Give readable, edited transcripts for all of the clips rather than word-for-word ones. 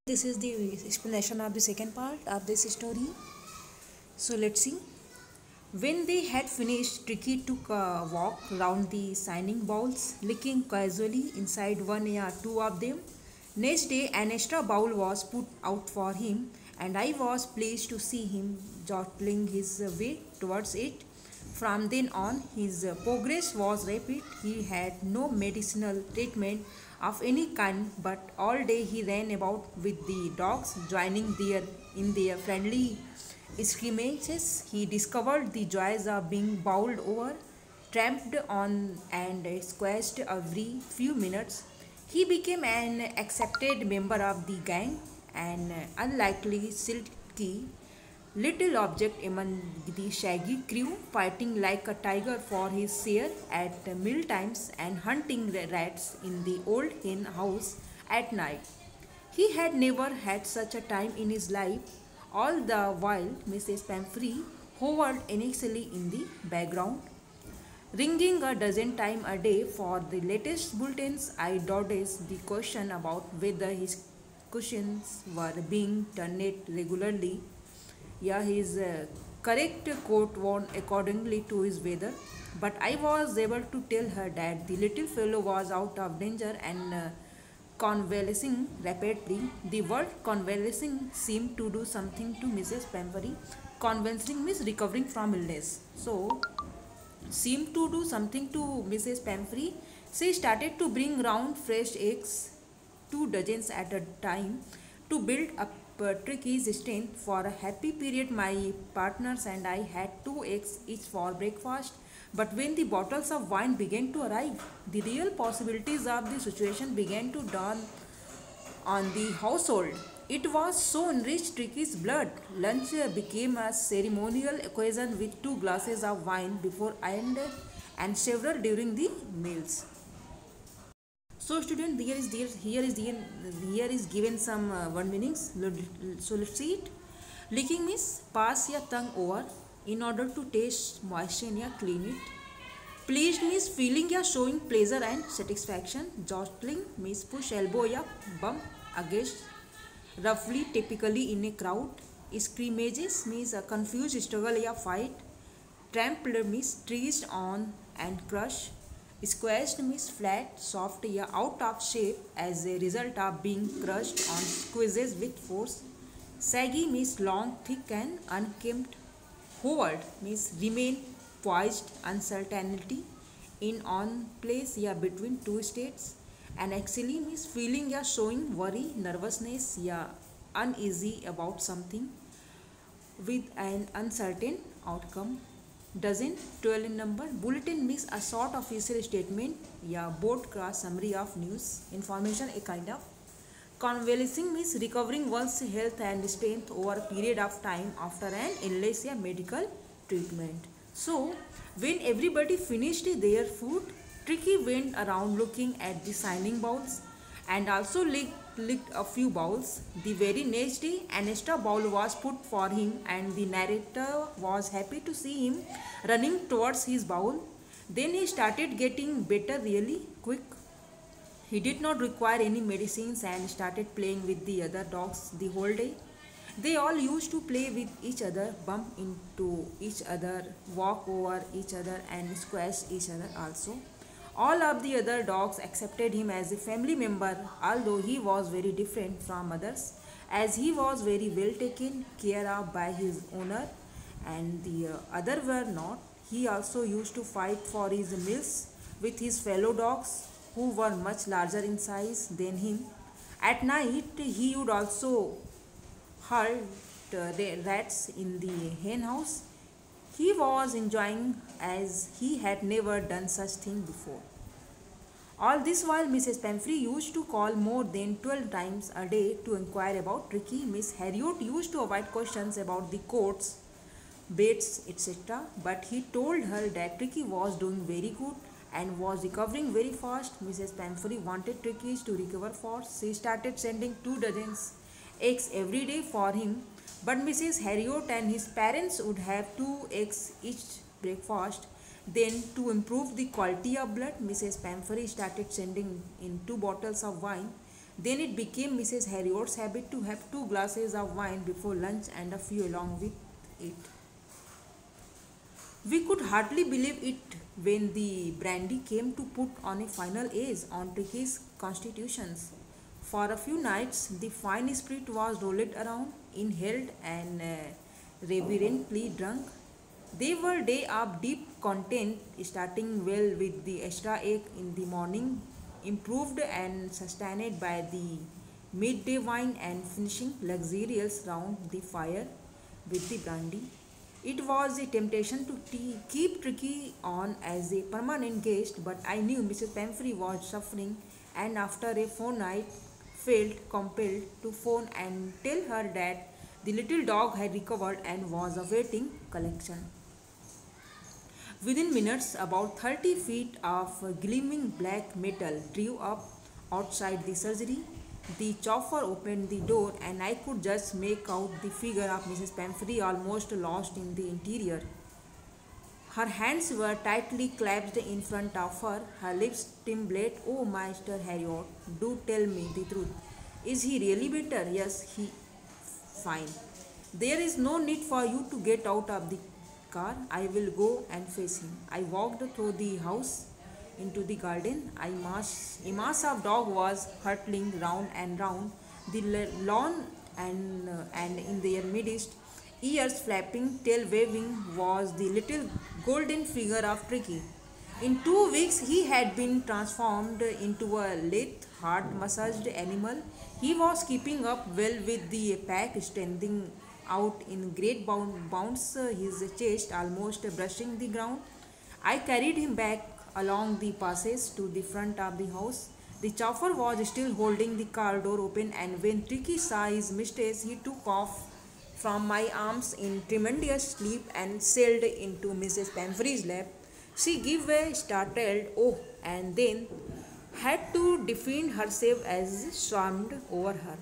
This is the explanation of the second part of this story. So let's see. When they had finished, Tricky took a walk round the shining bowls, licking casually inside one or two of them. Next day, an extra bowl was put out for him, and I was pleased to see him jostling his way towards it. From then on, his progress was rapid. He had no medicinal treatment of any kind, but all day he ran about with the dogs, joining in their friendly scrimmages. He discovered the joys of being bowled over, tramped on, and squashed every few minutes. He became an accepted member of the gang, an unlikely silky little object among the shaggy crew, fighting like a tiger for his share at meal times and hunting rats in the old hen house at night. He had never had such a time in his life. All the while, Mrs. Pamphry hovered anxiously in the background, ringing a dozen times a day for the latest bulletins. I dodged the question about whether his cushions were being turned regularly. Yeah, his correct coat worn accordingly to his weather. But I was able to tell her that the little fellow was out of danger and convalescing rapidly. The word convalescing seemed to do something to Mrs. Pampery. Convalescing means recovering from illness. So, seemed to do something to Mrs. Pamphry. She started to bring round fresh eggs, 2 dozens at a time, to build up Tricky's strength. For a happy period, my partners and I had 2 eggs each for breakfast. But when the bottles of wine began to arrive, the real possibilities of the situation began to dawn on the household. It was so enriched Tricky's blood. Lunch became a ceremonial occasion with 2 glasses of wine before and several during the meals. So, student, here is given some word meanings. So let's see it. Licking means pass your tongue over in order to taste, moisten या clean it. Pleased means feeling या showing pleasure and satisfaction. Jostling means push elbow या bump against roughly, typically in a crowd. Scrimmages means a confused struggle या fight. Trampled means treached on and crushed. Squashed means flat, soft या out of shape as a result of being crushed on squeezes with force. Saggy means long, thick and unkempt. Hovered means remain poised, uncertainty in on place या between two states. And actually means feeling या showing worry, nervousness या uneasy about something with an uncertain outcome. Dozen 12 in number. Bulletin means a sort of official statement या board का summary of news information, a kind of. Convalescing means recovering one's health and strength over a period of time after an illness या medical treatment. So when everybody finished their food, Tricky went around looking at the shining bowls and also licked a few bowls. The very next day, an extra bowl was put for him, and the narrator was happy to see him running towards his bowl. Then he started getting better really quick. He did not require any medicines and started playing with the other dogs the whole day. They all used to play with each other, bump into each other, walk over each other, and squash each other also. All of the other dogs accepted him as a family member, although he was very different from others, as he was very well taken care of by his owner, and the other were not. He also used to fight for his meals with his fellow dogs, who were much larger in size than him. At night, he would also hunt rats in the hen house. He was enjoying as he had never done such thing before. All this while Mrs. Pamphry used to call more than 12 times a day to inquire about Tricky. Miss Harriot used to avoid questions about the courts, baits, etc. But he told her that Tricky was doing very good and was recovering very fast. Mrs. Pamphry wanted Tricky to recover fast. She started sending 2 dozens eggs every day for him. But Mrs. Harriot and his parents would have 2 eggs each breakfast. Then, to improve the quality of blood, Mrs. Pamphry started sending in 2 bottles of wine. Then it became Mrs. Harriot's habit to have 2 glasses of wine before lunch and a few along with it. We could hardly believe it when the brandy came to put on a final edge on Tricky's constitutions. For a few nights, the fine spirit was rolled around, inhaled, and reverently drunk. They were day of deep content, starting well with the extra egg in the morning, improved and sustained by the midday wine, and finishing luxurious round the fire with the brandy. It was a temptation to keep Tricky on as a permanent guest, but I knew Mrs. Pamphry was suffering, and after a fortnight, felt compelled to phone and tell her that the little dog had recovered and was awaiting collection. Within minutes, about 30 feet of gleaming black metal drew up outside the surgery. The chauffeur opened the door, and I could just make out the figure of Mrs. Pamphry almost lost in the interior. Her hands were tightly clasped in front of her, her lips trembled. Oh, Master Harriot, do tell me the truth. Is he really better? Yes, he. Fine. There is no need for you to get out of the car. I will go and face him. I walked through the house into the garden. A mass of dog was hurtling round and round the lawn, and in their midst, ears flapping, tail waving, was the little golden figure of Tricky. In 2 weeks, he had been transformed into a lithe, heart-massaged animal. He was keeping up well with the pack, standing out in great bounds, his chest almost brushing the ground. I carried him back along the passage to the front of the house. The chauffeur was still holding the car door open, and when Tricky saw his mistake, he took off from my arms in tremendous sleep and sailed into Mrs. Pamphry's lap. She gave a startled oh, and then had to defend herself as swarmed over her,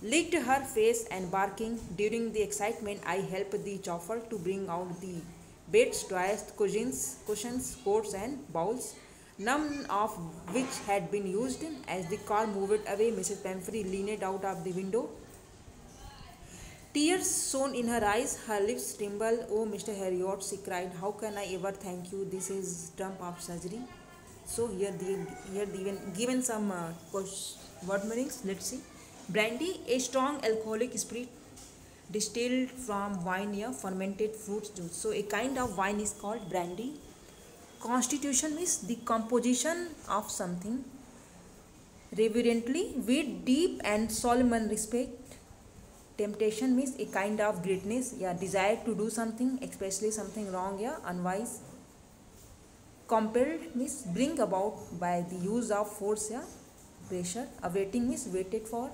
licked her face and barking. During the excitement, I helped the chauffeur to bring out the bed's toys, cushions, coats, and bowls, none of which had been used. As the car moved away, Mrs. Pamphry leaned out of the window. Tears shone in her eyes, her lips trembled. Oh, Mr. Harriot, she cried, how can I ever thank you? This is trump of surgery. So here given some word meanings. Let's see. Brandy, a strong alcoholic spirit distilled from wine, yeah, fermented fruit juice. So a kind of wine is called brandy. Constitution means the composition of something. Reverently, with deep and solemn respect. Temptation means a kind of greatness, yeah, desire to do something, especially something wrong, yeah, unwise. Compelled means bring about by the use of force, yeah, pressure. Awaiting means waited for.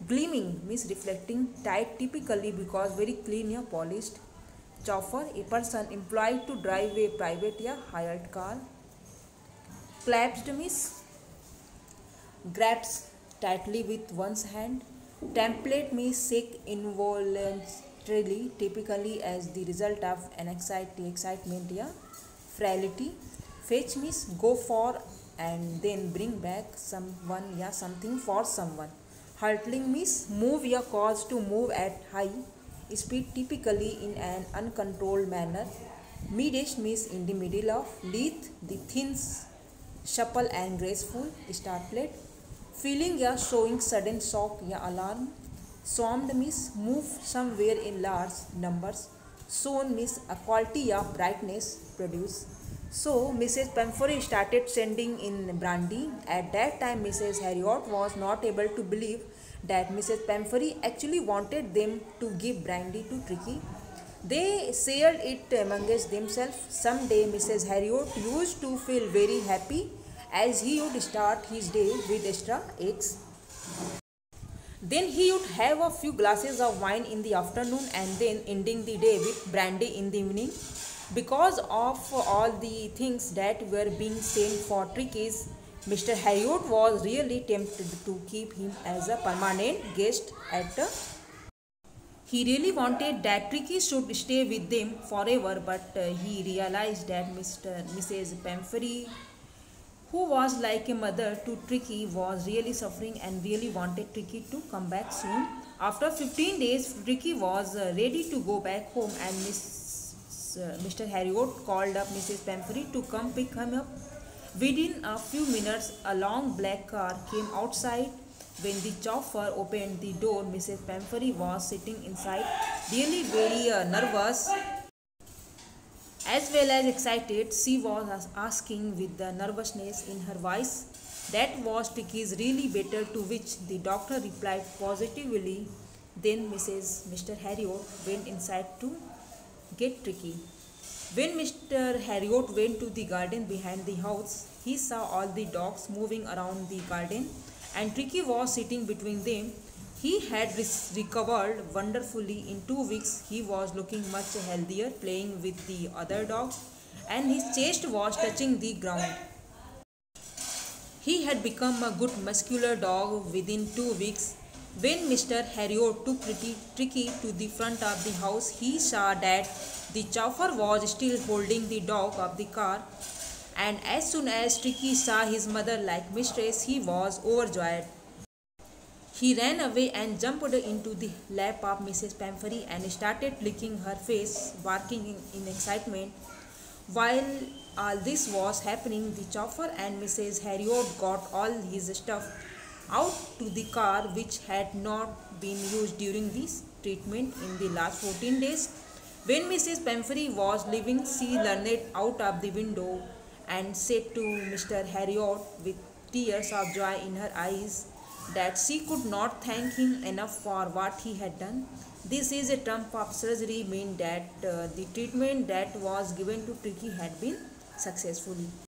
Gleaming means reflecting, tight typically because very clean, yeah, polished. Chauffeur, a person employed to drive a private, yeah, hired car. Clasped means grabs tightly with one's hand. Template means shake involuntarily, typically as the result of an excitement, yeah. Frailty. Fetch means go for and then bring back someone, yeah, something for someone. Hurtling means move, yeah, cause to move at high speed, typically in an uncontrolled manner. Midish means in the middle of. Lithe, the thin, supple and graceful. Startlet, feeling, yeah, showing sudden shock, yeah, alarm. Swarmed means move somewhere in large numbers. Shone means a quality, yeah, brightness, produce. So Mrs. Pamphry started sending in brandy. At that time, Mrs. Harriot was not able to believe that Mrs. Pamphry actually wanted them to give brandy to Tricky. They shared it amongst themselves. Someday, Mrs. Harriot used to feel very happy as he would start his day with extra eggs. Then he would have a few glasses of wine in the afternoon and then ending the day with brandy in the evening. Because of all the things that were being sent for Tricky's, Mr. Harriot was really tempted to keep him as a permanent guest at the. He really wanted that Tricky should stay with them forever, but he realized that Mrs. Pamphry, who was like a mother to Tricky, was really suffering and really wanted Tricky to come back soon. After 15 days, Tricky was ready to go back home, and Mr. Harriot called up Mrs. Pamphry to come pick him up. Within a few minutes, a long black car came outside. When the chauffeur opened the door, Mrs. Pamphry was sitting inside, really very nervous as well as excited. She was asking with the nervousness in her voice, "That was Tricky's really better," to which the doctor replied positively. Then Mr. Harriot went inside to get Tricky. When Mr. Harriot went to the garden behind the house, he saw all the dogs moving around the garden, and Tricky was sitting between them. He had recovered wonderfully in 2 weeks. He was looking much healthier, playing with the other dogs, and his chest was touching the ground. He had become a good muscular dog within 2 weeks. When Mr. Harriot took Tricky to the front of the house, he saw that the chauffeur was still holding the dog of the car, and as soon as Tricky saw his mother like mistress, he was overjoyed. He ran away and jumped into the lap of Mrs. Pamphry and started licking her face, barking in excitement. While all this was happening, the chauffeur and Mrs. Harriot got all his stuff out to the car, which had not been used during this treatment in the last 14 days. When Mrs. Pamphry was leaving, she leaned out of the window and said to Mr. Harriot with tears of joy in her eyes that she could not thank him enough for what he had done. This is a trump of surgery meant that the treatment that was given to Tricky had been successful.